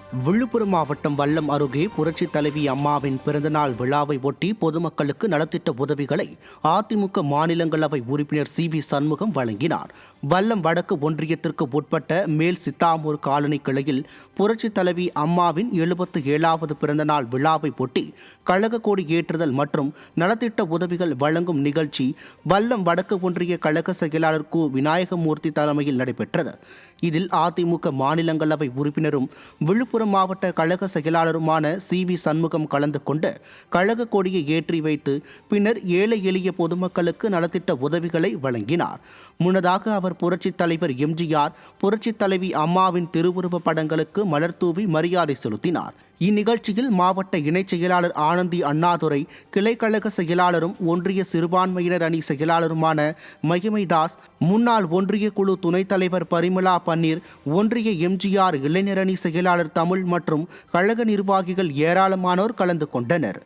விழுப்புரம் மாவட்டம் வல்லம் அருகே புரட்சித் தலைவி அம்மாவின் பிறந்தநாள் விழாவை ஒட்டி பொதுமக்களுக்கு நலத்திட்ட உதவிகளை அதிமுக மாநிலங்களவை உறுப்பினர் சி.வி. சண்முகம் வழங்கினார். வல்லம் வடக்கு ஒன்றியத்திற்கு உட்பட்ட மேல் சித்தாமூர் காலனி கிளையில் புரட்சித் தலைவி அம்மாவின் 77வது பிறந்தநாள் விழாவை ஒட்டி கழக கொடி ஏற்றுதல் மற்றும் நலத்திட்ட உதவிகள் வழங்கும் நிகழ்ச்சி வல்லம் வடக்கு ஒன்றிய கழக செயலாளர் கு. விநாயகமூர்த்தி தலைமையில் நடைபெற்றது. இதில் அதிமுக மாநிலங்களவை உறுப்பினரும் விழுப்புரம் மாவட்ட கழக செயலாளருமான சி.வி. சண்முகம் கலந்து கொண்டு கழக கொடியை ஏற்றி வைத்து பின்னர் ஏழை எளிய பொதுமக்களுக்கு நலத்திட்ட உதவிகளை வழங்கினார். முன்னதாக அவர் புரட்சித் தலைவர் எம்.ஜி.ஆர்., புரட்சித் தலைவி அம்மாவின் திருவுருவ படங்களுக்கு மலர்தூவி மரியாதை செலுத்தினார். இந்நிகழ்ச்சியில் மாவட்ட இணைச் செயலாளர் ஆனந்தி அண்ணாதுரை, கிளைக்கழக செயலாளரும் ஒன்றிய சிறுபான்மையினர் அணி செயலாளருமான மகிமைதாஸ், முன்னாள் ஒன்றிய குழு துணைத் தலைவர் பரிமளா பன்னீர், ஒன்றிய எம்.ஜி.ஆர். இளைஞரணி செயலாளர் தமிழ் மற்றும் கழக நிர்வாகிகள் ஏராளமானோர் கலந்து கொண்டனர்.